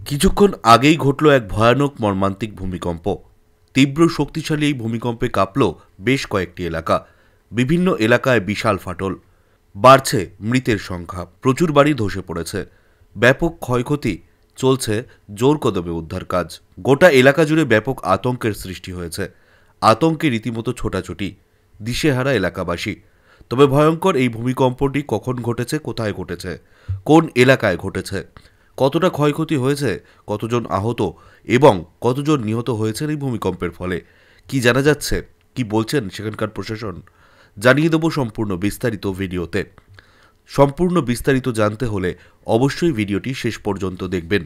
কিছুক্ষণ আগেই ঘটল এক ভয়ানক মর্মান্তিক ভূমিকম্প। তীব্র শক্তিশালী এই ভূমিকম্পে কাঁপল বেশ কয়েকটি এলাকা। বিভিন্ন এলাকায় বিশাল ফাটল। বাড়ছে মৃতের সংখ্যা, প্রচুর বাড়ি ধসে পড়েছে, ব্যাপক ক্ষয়ক্ষতি, চলছে জোর কদমে উদ্ধার কাজ। গোটা এলাকা জুড়ে ব্যাপক আতঙ্কের সৃষ্টি হয়েছে। আতঙ্কে রীতিমতো ছোটাছুটি, দিশেহারা এলাকাবাসী। তবে ভয়ঙ্কর এই ভূমিকম্পটি কখন ঘটেছে, কোথায় ঘটেছে, কোন এলাকায় ঘটেছে, কতটা ক্ষয়ক্ষতি হয়েছে, কতজন আহত এবং কতজন নিহত হয়েছেন এই ভূমিকম্পের ফলে, কি জানা যাচ্ছে, কি বলছেন সেখানকার প্রশাসন, জানিয়ে দেব সম্পূর্ণ বিস্তারিত ভিডিওতে। সম্পূর্ণ বিস্তারিত জানতে হলে অবশ্যই ভিডিওটি শেষ পর্যন্ত দেখবেন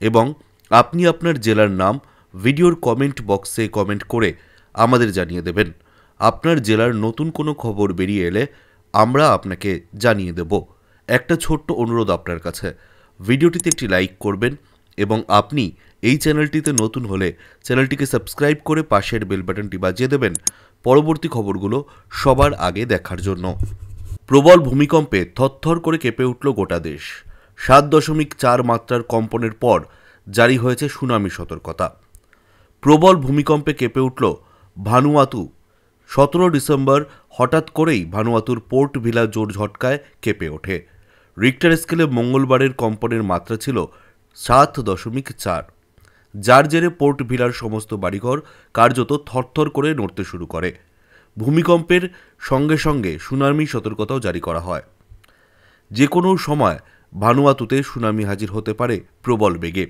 এবং আপনি আপনার জেলার নাম ভিডিওর কমেন্ট বক্সে কমেন্ট করে আমাদের জানিয়ে দেবেন। আপনার জেলার নতুন কোনো খবর বেরিয়ে এলে আমরা আপনাকে জানিয়ে দেব। একটা ছোট্ট অনুরোধ আপনার কাছে, ভিডিওটিতে একটি লাইক করবেন এবং আপনি এই চ্যানেলটিতে নতুন হলে চ্যানেলটিকে সাবস্ক্রাইব করে পাশের বেল বাটনটি বাজিয়ে দেবেন পরবর্তী খবরগুলো সবার আগে দেখার জন্য। প্রবল ভূমিকম্পে থরথর করে কেঁপে উঠল গোটা দেশ। 7.4 মাত্রার কম্পনের পর জারি হয়েছে সুনামি সতর্কতা। প্রবল ভূমিকম্পে কেঁপে উঠল ভানুয়াতু। 17 ডিসেম্বর হঠাৎ করেই ভানুয়াতুর পোর্ট ভিলা জোর ঝটকায় কেঁপে ওঠে। রিক্টার স্কেলে মঙ্গলবারের কম্পনের মাত্রা ছিল 7.4, যার জেরে পোর্ট ভিলার সমস্ত বাড়িঘর কার্যত থরথর করে নড়তে শুরু করে। ভূমিকম্পের সঙ্গে সঙ্গে সুনামি সতর্কতাও জারি করা হয়। যে কোনো সময় ভানুয়াতুতে সুনামি হাজির হতে পারে প্রবল বেগে।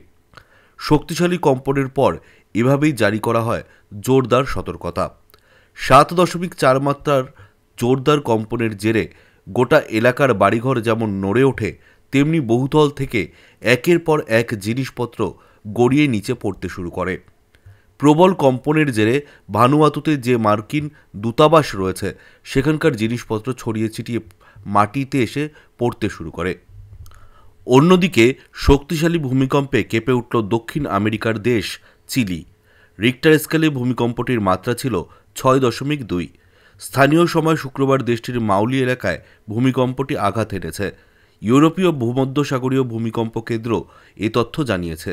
শক্তিশালী কম্পনের পর এভাবেই জারি করা হয় জোরদার সতর্কতা। 7.4 মাত্রার জোরদার কম্পনের জেরে গোটা এলাকার বাড়িঘর যেমন নড়ে ওঠে, তেমনি বহুতল থেকে একের পর এক জিনিসপত্র গড়িয়ে নিচে পড়তে শুরু করে। প্রবল কম্পনের জেরে ভানুয়াতুতে যে মার্কিন দূতাবাস রয়েছে সেখানকার জিনিসপত্র ছড়িয়ে ছিটিয়ে মাটিতে এসে পড়তে শুরু করে। অন্যদিকে শক্তিশালী ভূমিকম্পে কেঁপে উঠল দক্ষিণ আমেরিকার দেশ চিলি। রিক্টার স্কেলে ভূমিকম্পটির মাত্রা ছিল 6.2। স্থানীয় সময় শুক্রবার দেশটির মাউলি এলাকায় ভূমিকম্পটি আঘাত এনেছে। ইউরোপীয় ভূমধ্যসাগরীয় ভূমিকম্প কেন্দ্র এ তথ্য জানিয়েছে।